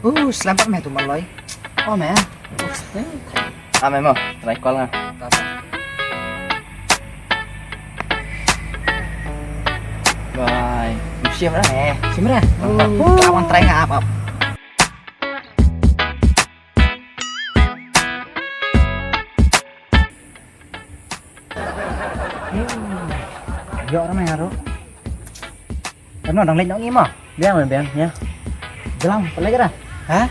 Selamat mẹ tụi mình lấy. Mẹ. Mẹ mau, try call nga. Rồi, sim đó nè. Sim ra. Kawan try nga apa? Yo đó mày hả? Nó đang lên nó nghĩ mà. Biar mà biar nha. Jalan, pelai dah. Hah?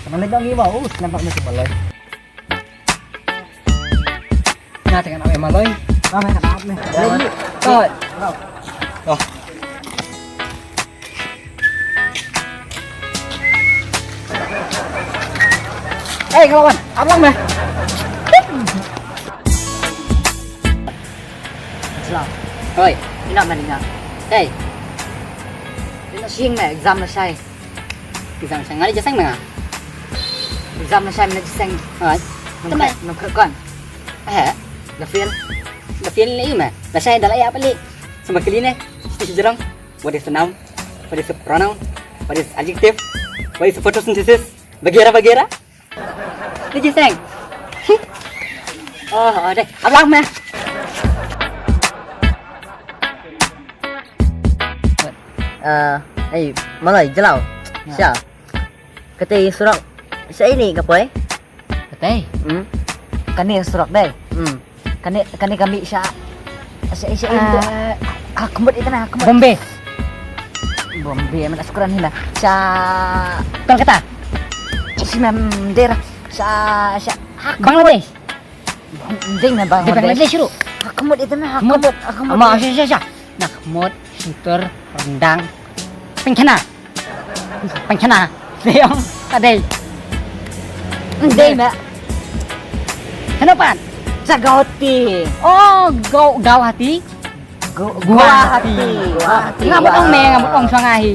Teman lagi dong mau, nampak macam malai. Nah, dengan apa malai? Mày thằng áp này. Lên đi. Rồi. Rồi. Ê kawan, abang mày. Sao? Ơi, đi nào mày đi nào. Đây. Nó riêng mẹ exam nó sai. Exam sai ngari jasang mày à? Exam nó sai mày jasang. Rồi. Nó con. The feel ni mah. Bahasa adalah apa li? Sama kali ni. Sisi jerang. What is the noun? What is the pronoun? What is adjective? What is the photosynthesis? Bagera. Ni jasang. Đây, abang mah. Malay jelau. Siya. Kati surak. Sa ini kapoy? Katay. Kani surak day. Kani kami siya. Siya itu. Kemud itu nah, kemud. Bombay man asukuran hila. Siya. Tal kata. Si Ma'am Dera. Siya. Bangladesh. Ding na Bangladesh ru. Kemud itu nah, kemud. Ma siya. Nah, kemud, sutur, rendang. Pencana. Leong tadi. Đây mẹ. Kenapa? Sagoti. Oh, gau hati. Gua hati. Ngamut ong me, ngamut ong sangahi.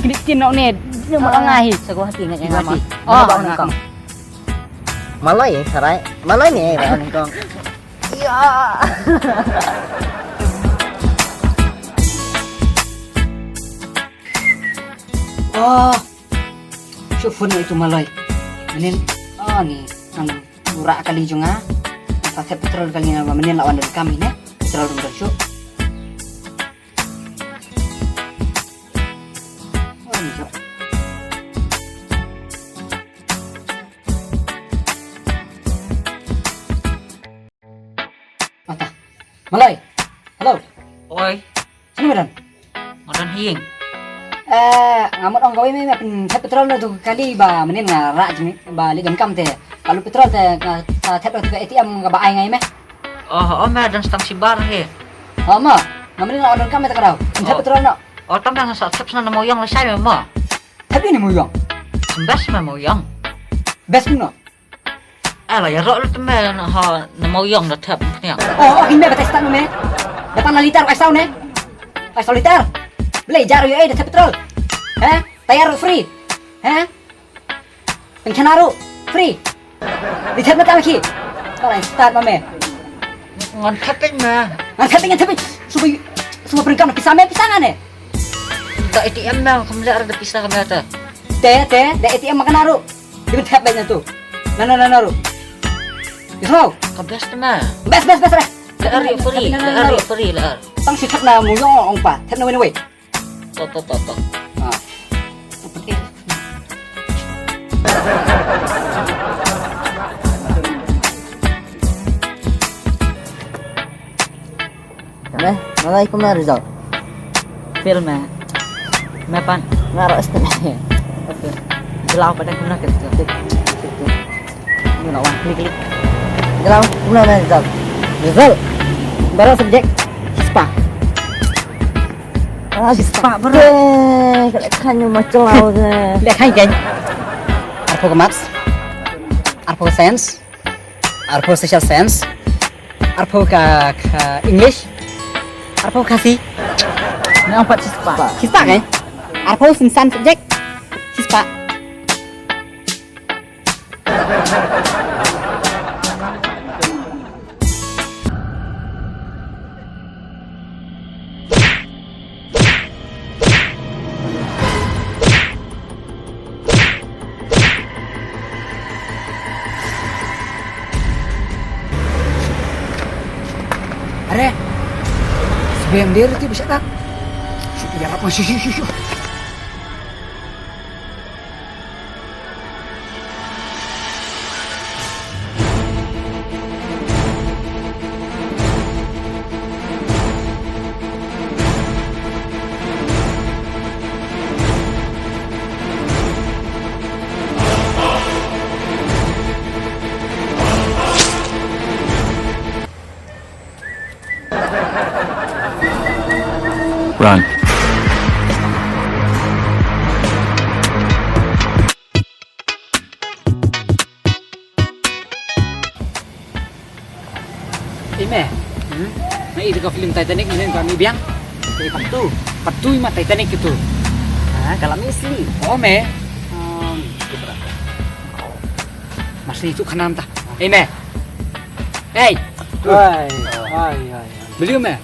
Kristin ong ne, ngamut ong ngahi. Sagau hati nganya ngama. Oh, ngakong. Malay sarai. Malay ni ngakong. Iya. Syufun itu malay. Menin, ni, murah kali juga. Pakai petrol kali ni, menin lawan dari kami ni. Petrol dulu syuk. Ni syuk. Mata, malay. Hello. Oi, Sini medan. modern hiing. Ngamut orang kawin ni pen petrol tu kali ba menin ngarak je ba li kam te. Kalau petrol te tap tu ATM ka ba ai ngai meh. Oh, me dan stang si bar he. Ma, ngamenin orang kam te karau. Tap petrol no. Oh, tam yang sa tap sana mo yang la sai mo. Tapi ni muyang. Sembas me mo yang. Best no. Ala ya ro lu me na mo yang na tap ni. Ini betul start me. Depan liter ai sau ne. Ai sau liter. Belajar UA dah petrol. Tayar free. Pencenaru free. Lihat mata lagi. Kalau start mame. Ngon tapin me. Tapi semua peringkat nak pisah pisangan ne. Da ATM me kamu ada pisah kami ada. Teh, da ATM makan naru. Dia tap banyak tu. Naru. Isau. Kabes me. Best. Da ari free la. Tang si thap na muyong ong pa. Thap na win. To. Malay ko na result. Film me. Me pan. Ngaro istana. Okay. Jelau pada kuna ke. Ni lawan klik. Jelau guna na result. Result. Baru subjek SPA. SPA bro. Kan yung macam je. Lihat hai kan. Arpo ke maths. Arpo ke science. Arpo social science. Arpo ke English. Arpo kasih. Ni empat SPA. SPA kan? Arpo sensan subjek. SPA. Biar dia itu bisa tak? Ya apa sih? Run. Mẹ, nãy itu kau film Titanic ini kami biang, kayak patu mah Titanic itu. Ah, kalau misli. Oh me, masih itu kanan tah. Me, hey, Hai. beli me.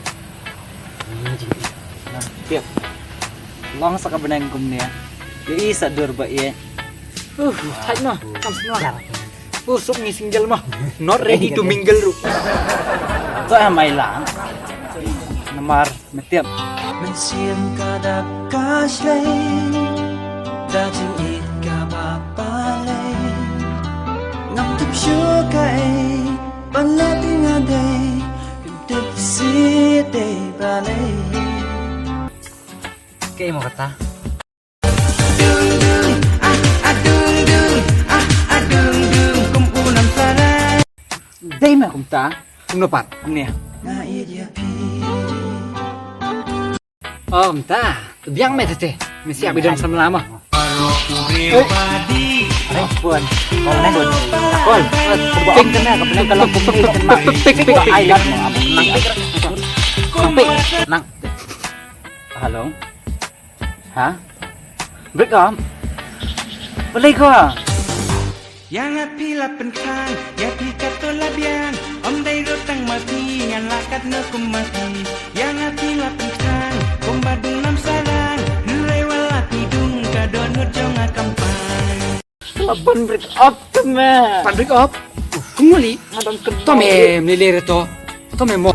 Tiap. Long sa kabanang kum niya. Di isa dur ba iya. Thay no, kam semua. Usuk ni single mah, not ready to mingle ru. Ito ay may lang. Namar metiap. Mình xiêm cả đặc cá lên đã chừng ít cả bà ba lên ngắm thức chúa cây ban lá tiếng ở đây tìm tiếp xí để bà lấy Kaya mo kata? Đây mà cũng ta, cũng nộp Kum niya. na iya pi ta, biang me tete, mesti abi dalam sama lama. Puan. Kalau na doon. Kol, ping kena, kapag kalau ping Island mo. Nang nang. Hello. Hả? Break on. Balik ko. ยังอาพี่ละเป็นข้างอย่าพี่กัดตัวละเบียงอมได้รถตั้งมาพี่งานละกัดเนื้อกุมมาพี่ยังอาพี่ละเป็นข้างกุมบาดุงน้ำสารางหรือไรวะละพี่ดุงกระโดดหัวจงอากำปัง Laban break up tu me. Pan break up, kumuli, to me nilere to me mo.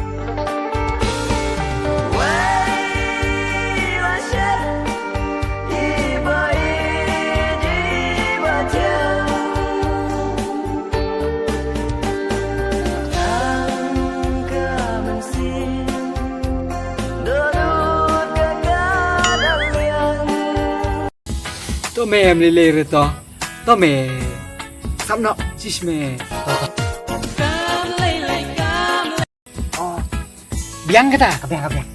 To me nilere to me, sắm nọ, chis me. Biang kata, Kapiang.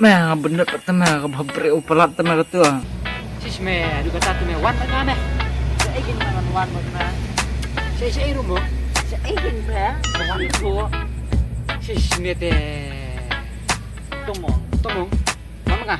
Mẹ bener kata mẹ kabhabre upalat ta mẹ tu. chis me, du kata tu me wan tengah me. Saya ingin makan wan mana. Saya rumbo, Saya ingin bre. Wan tu. chis me te. Tomo. Mama ka?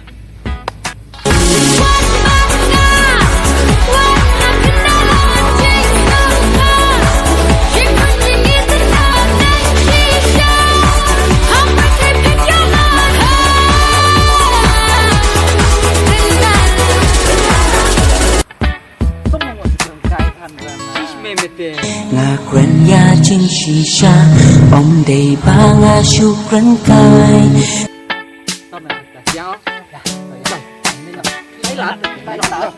là quen ya chính chỉ xa bóng đầy ba ngà chu quen cài To me, siao. Lấy lát, lấy lát.